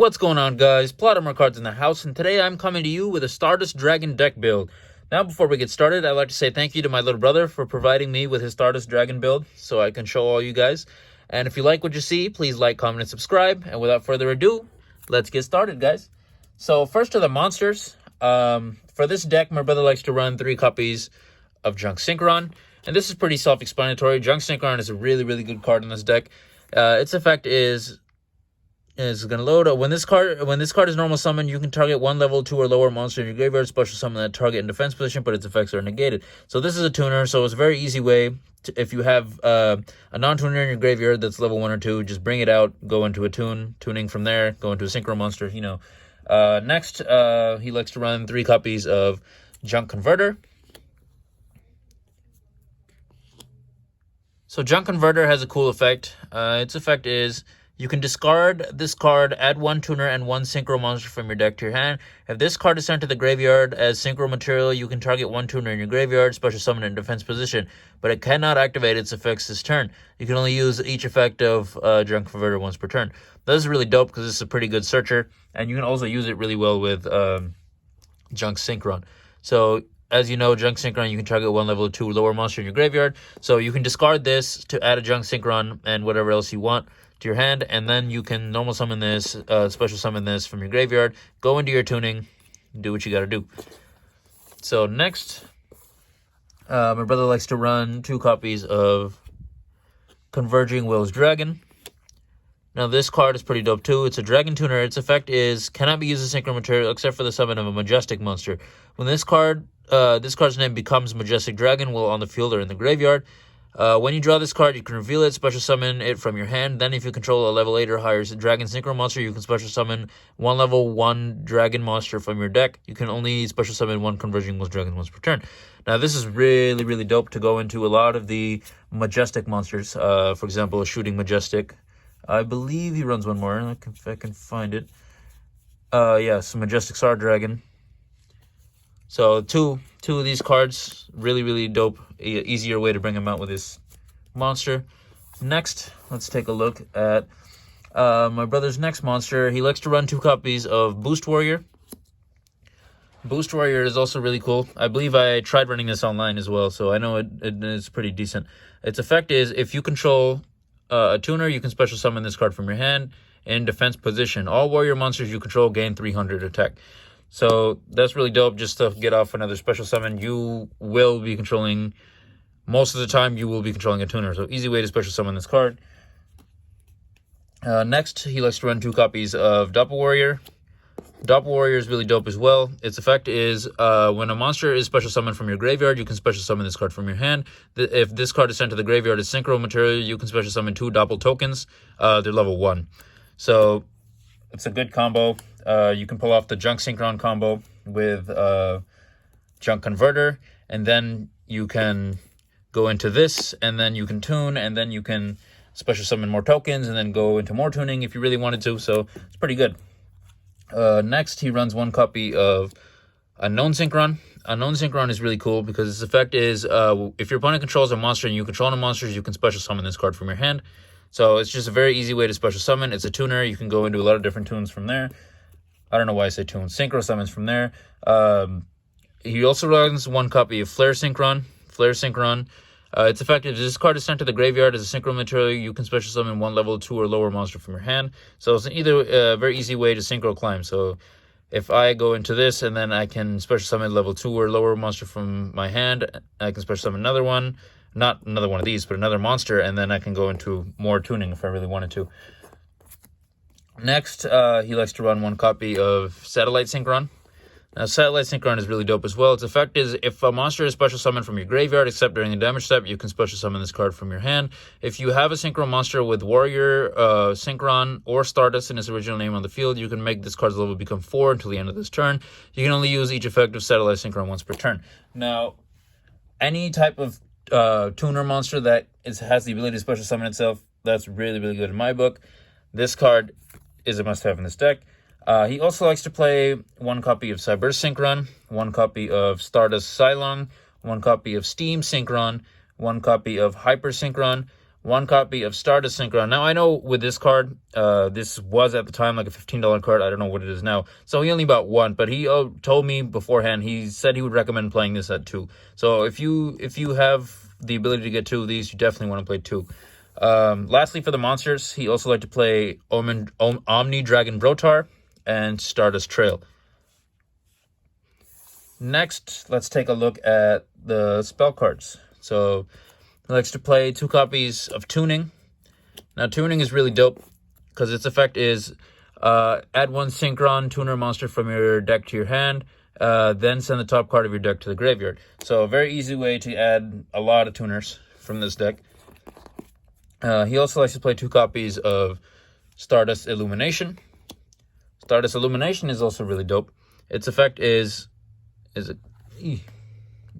What's going on, guys? Plotarmorcards in the house, and today I'm coming to you with a Stardust Dragon deck build. Now, before we get started, I'd like to say thank you to my little brother for providing me with his Stardust Dragon build so I can show all you guys. And if you like what you see, please like, comment, and subscribe. And without further ado, let's get started, guys. So first are the monsters. For this deck, my brother likes to run 3 copies of Junk Synchron. And this is pretty self-explanatory. Junk Synchron is a really good card in this deck. Its effect is going to load. When this card is normal summon, you can target 1 level 2 or lower monster in your graveyard, special summon that target in defense position, but its effects are negated. So this is a tuner, so it's a very easy way to, if you have a non-tuner in your graveyard that's level 1 or 2, just bring it out, go into a tuning from there, go into a synchro monster, you know. Next, he likes to run 3 copies of Junk Converter. So Junk Converter has a cool effect. Its effect is you can discard this card, add 1 tuner and 1 synchro monster from your deck to your hand. If this card is sent to the graveyard as synchro material, you can target 1 tuner in your graveyard, special summon it in defense position, but it cannot activate its effects this turn. You can only use each effect of Junk Converter once per turn. This is really dope because it's a pretty good searcher, and you can also use it really well with Junk Synchron. So as you know, Junk Synchron, you can target 1 level 2 lower monster in your graveyard. So you can discard this to add a Junk Synchron and whatever else you want to your hand, and then you can normal summon this, special summon this from your graveyard, go into your tuning, do what you gotta do. So next, my brother likes to run 2 copies of Converging Will's Dragon. Now this card is pretty dope too. It's a dragon tuner. Its effect is cannot be used as synchro material except for the summon of a majestic monster. When this card's name becomes Majestic Dragon while on the field or in the graveyard. When you draw this card, you can reveal it, special summon it from your hand. Then if you control a level 8 or higher dragon synchro monster, you can special summon 1 level 1 dragon monster from your deck. You can only special summon 1 Converging Will's Dragon once per turn. Now this is really dope to go into a lot of the majestic monsters. For example, a Shooting Majestic. I believe he runs one more, if I can find it. Yes, Majestic Star Dragon. So two of these cards, really dope. Easier way to bring him out with his monster. Next, let's take a look at my brother's next monster. He likes to run 2 copies of Boost Warrior. Boost Warrior is also really cool. I believe I tried running this online as well, so I know it is pretty decent. Its effect is if you control a tuner, you can special summon this card from your hand in defense position. All warrior monsters you control gain 300 attack. So that's really dope. Just to get off another special summon, you will be controlling, most of the time you will be controlling a tuner. So easy way to special summon this card. Next, he likes to run 2 copies of Doppel Warrior. Doppel Warrior is really dope as well. Its effect is when a monster is special summoned from your graveyard, you can special summon this card from your hand. If this card is sent to the graveyard as synchro material, you can special summon 2 Doppel tokens. They're level 1. So it's a good combo. You can pull off the Junk Synchron combo with Junk Converter, and then you can go into this, and then you can tune, and then you can special summon more tokens, and then go into more tuning if you really wanted to. So it's pretty good. Next, he runs 1 copy of Unknown Synchron. Unknown Synchron is really cool because its effect is if your opponent controls a monster and you control the monsters, you can special summon this card from your hand. So it's just a very easy way to special summon. It's a tuner. You can go into a lot of different tunes from there. I don't know why I say tunes. Synchro summons from there. He also runs 1 copy of Flare Synchron. Flare Synchron. Its effect is if this card is sent to the graveyard as a synchro material, you can special summon 1 level 2 or lower monster from your hand. So it's either a very easy way to synchro climb. So if I go into this and then I can special summon level 2 or lower monster from my hand, I can special summon another one. Not another one of these, but another monster, and then I can go into more tuning if I really wanted to. Next, he likes to run 1 copy of Satellite Synchron. Now, Satellite Synchron is really dope as well. Its effect is if a monster is special summoned from your graveyard, except during the damage step, you can special summon this card from your hand. If you have a synchro monster with Warrior, Synchron, or Stardust in its original name on the field, you can make this card's level become 4 until the end of this turn. You can only use each effect of Satellite Synchron once per turn. Now, any type of tuner monster that has the ability to special summon itself, that's really good in my book. This card is a must-have in this deck. He also likes to play 1 copy of Cyberse Synchron, 1 copy of Stardust Cylon, 1 copy of Steam Synchron, 1 copy of Hyper Synchron, one copy of Stardust Synchron. Now, I know with this card, this was at the time like a $15 card. I don't know what it is now. So he only bought one, but he told me beforehand, he said he would recommend playing this at 2. So if you have the ability to get 2 of these, you definitely want to play 2. Lastly, for the monsters, he also liked to play Omni Dragon Brotar and Stardust Trail. Next, let's take a look at the spell cards. So he likes to play 2 copies of Tuning. Now, Tuning is really dope because its effect is add 1 Synchron tuner monster from your deck to your hand, then send the top card of your deck to the graveyard. So a very easy way to add a lot of tuners from this deck. He also likes to play 2 copies of Stardust Illumination. Stardust Illumination is also really dope. Its effect is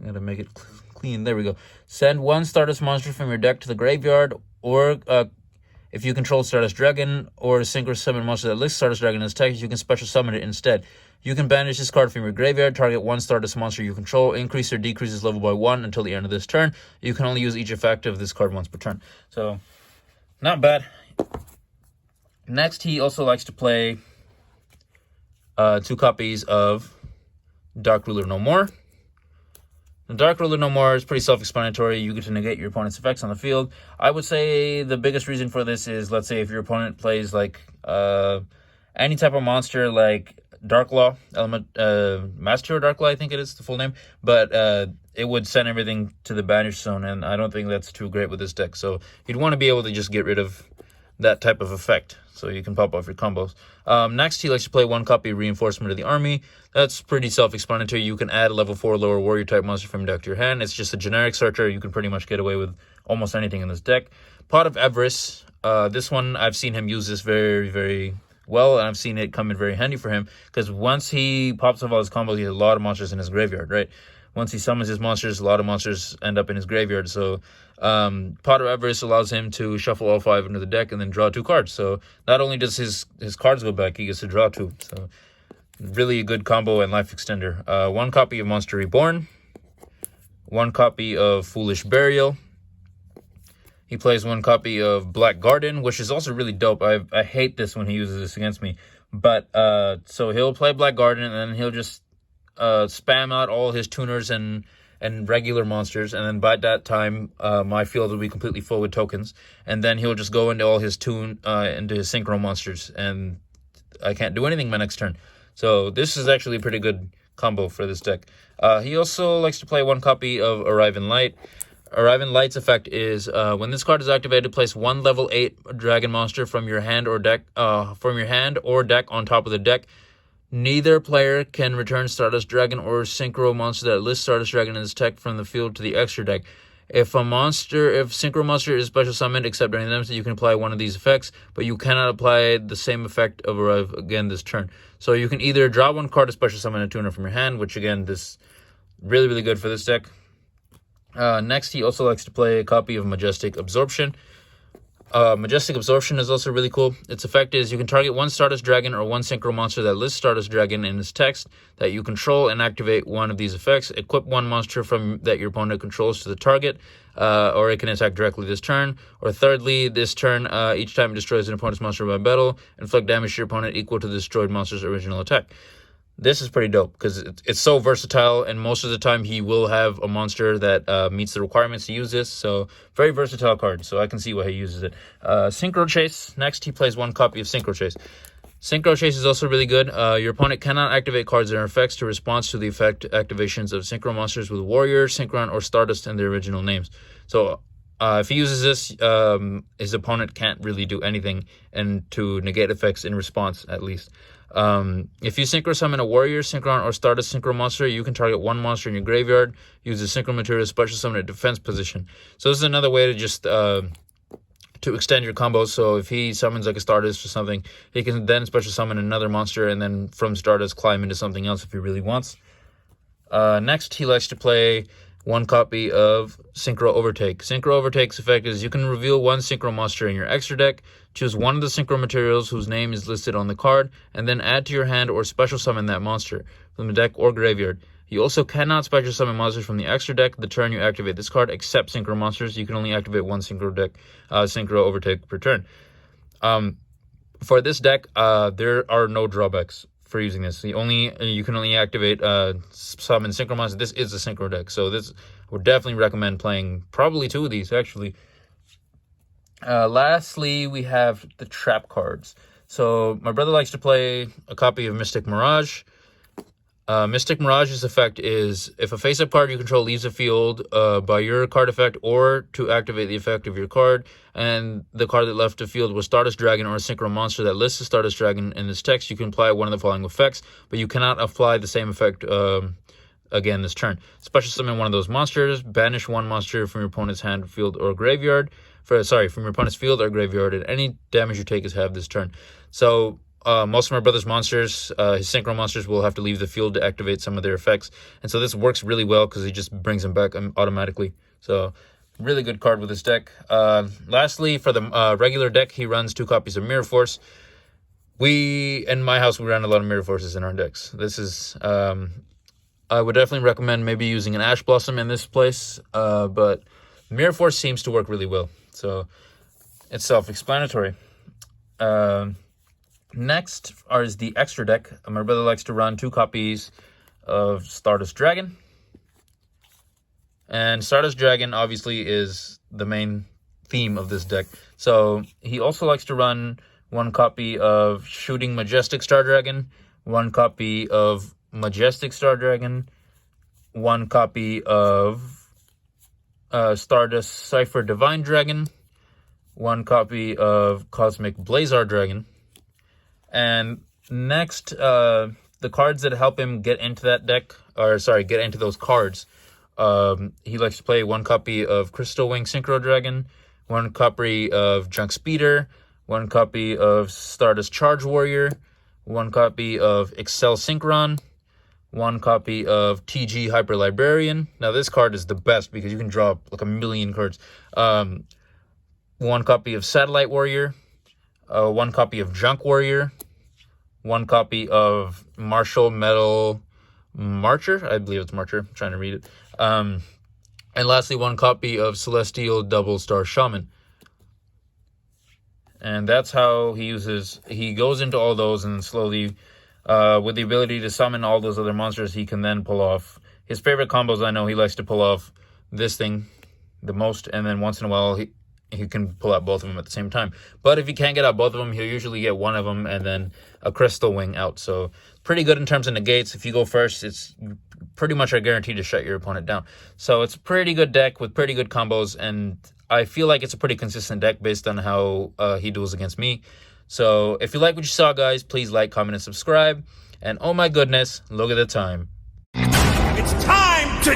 gotta make it clean. There we go. Send 1 Stardust monster from your deck to the graveyard, or if you control Stardust Dragon or synchro summon monster that lists Stardust Dragon as text, you can special summon it instead. You can banish this card from your graveyard, target 1 Stardust monster you control, increase or decrease its level by 1 until the end of this turn. You can only use each effect of this card once per turn. So, not bad. Next, he also likes to play 2 copies of Dark Ruler No More. The Dark Ruler No More is pretty self-explanatory. You get to negate your opponent's effects on the field. I would say the biggest reason for this is, let's say if your opponent plays like any type of monster like Darklaw, Master of Darklaw, I think it is the full name, but it would send everything to the banish zone, and I don't think that's too great with this deck. So you'd want to be able to just get rid of that type of effect, so you can pop off your combos. Next, he likes to play 1 copy of Reinforcement of the Army. That's pretty self-explanatory. You can add a level 4 lower warrior type monster from your deck to your hand. It's just a generic searcher. You can pretty much get away with almost anything in this deck. Pot of Avarice. This one, I've seen him use this very, very well, and I've seen it come in very handy for him, because once he pops off all his combos, he has a lot of monsters in his graveyard, right? Once he summons his monsters, a lot of monsters end up in his graveyard. So Pot of Avarice allows him to shuffle all 5 into the deck and then draw 2 cards. So not only does his cards go back, he gets to draw 2. So really a good combo and life extender. 1 copy of Monster Reborn. 1 copy of Foolish Burial. He plays 1 copy of Black Garden, which is also really dope. I hate this when he uses this against me. But so he'll play Black Garden, and then he'll just spam out all his tuners and regular monsters, and then by that time my field will be completely full with tokens, and then he'll just go into all his into his synchro monsters, and I can't do anything my next turn. So this is actually a pretty good combo for this deck. He also likes to play 1 copy of Arrive in Light. Arrive in Light's effect is when this card is activated, place 1 level 8 dragon monster from your hand or deck on top of the deck. Neither player can return Stardust Dragon or Synchro monster that lists Stardust Dragon in its tech from the field to the extra deck. If Synchro monster is special summoned, except any of them, so you can apply one of these effects, but you cannot apply the same effect of Arrive again this turn. So you can either draw 1 card to special summon a tuner from your hand, which again, this really, really good for this deck. Next, he also likes to play a copy of Majestic Absorption. Majestic Absorption is also really cool. Its effect is you can target 1 Stardust Dragon or 1 Synchro monster that lists Stardust Dragon in its text that you control and activate 1 of these effects. Equip 1 monster that your opponent controls to the target, or it can attack directly this turn. Or thirdly, this turn, each time it destroys an opponent's monster by battle, inflict damage to your opponent equal to the destroyed monster's original attack. This is pretty dope because it's so versatile, and most of the time he will have a monster that meets the requirements to use this. So very versatile card, so I can see why he uses it. Synchro Chase. Next, he plays 1 copy of Synchro Chase. Synchro Chase is also really good. Your opponent cannot activate cards and their effects to respond to the effect activations of Synchro monsters with Warrior, Synchron, or Stardust in their original names. So if he uses this, his opponent can't really do anything and to negate effects in response, at least. If you Synchro summon a Warrior, Synchron, or Stardust Synchro monster, you can target 1 monster in your graveyard, use the Synchro material special summon a defense position. So this is another way to just to extend your combos. So if he summons like a Stardust or something, he can then special summon another monster and then from Stardust climb into something else if he really wants. Next, he likes to play 1 copy of Synchro Overtake. Synchro Overtake's effect is you can reveal 1 Synchro monster in your extra deck, choose 1 of the Synchro materials whose name is listed on the card, and then add to your hand or special summon that monster from the deck or graveyard. You also cannot special summon monsters from the extra deck the turn you activate this card, except synchro monsters. You can only activate one synchro overtake per turn. For this deck, there are no drawbacks for using this. You can only activate summon synchro monsters. This is a synchro deck, so this would definitely recommend playing probably 2 of these actually. Lastly, we have the trap cards. So my brother likes to play a copy of Mystic Mirage. Mystic Mirage's effect is if a face-up card you control leaves the field by your card effect or to activate the effect of your card, and the card that left the field was Stardust Dragon or a synchro monster that lists the Stardust Dragon in this text, you can apply one of the following effects, but you cannot apply the same effect again this turn. Special summon one of those monsters, banish one monster from your opponent's hand, field, or graveyard. From your opponent's field or graveyard, and any damage you take is halved this turn. So most of my brother's monsters, his synchro monsters, will have to leave the field to activate some of their effects. And so this works really well because he just brings them back automatically. So really good card with this deck. Lastly, for the regular deck, he runs 2 copies of Mirror Force. In my house, we run a lot of Mirror Forces in our decks. This is, I would definitely recommend maybe using an Ash Blossom in this place. But Mirror Force seems to work really well. So it's self-explanatory. Next is the extra deck. My brother likes to run 2 copies of Stardust Dragon. And Stardust Dragon obviously is the main theme of this deck. So he also likes to run 1 copy of Shooting Majestic Star Dragon, 1 copy of Majestic Star Dragon, 1 copy of Stardust Cypher Divine Dragon, 1 copy of Cosmic Blazar Dragon. And next, the cards that help him get into that deck, get into those cards, he likes to play 1 copy of Crystal Wing Synchro Dragon, 1 copy of Junk Speeder, 1 copy of Stardust Charge Warrior, 1 copy of Excel Synchron, 1 copy of TG Hyper Librarian. Now this card is the best because you can draw like a million cards. 1 copy of Satellite Warrior, 1 copy of Junk Warrior, 1 copy of Martial Metal Marcher. I believe it's Marcher. I'm trying to read it. And lastly, 1 copy of Celestial Double Star Shaman. And that's how he goes into all those, and slowly, with the ability to summon all those other monsters, he can then pull off his favorite combos. I know he likes to pull off this thing the most, and then once in a while he can pull out both of them at the same time. But if he can't get out both of them, he'll usually get one of them and then a Crystal Wing out. So pretty good in terms of negates. If you go first, it's pretty much a guarantee to shut your opponent down. So it's a pretty good deck with pretty good combos, and I feel like it's a pretty consistent deck based on how he duels against me. So if you like what you saw, guys, please like, comment, and subscribe. And oh my goodness, look at the time. It's time to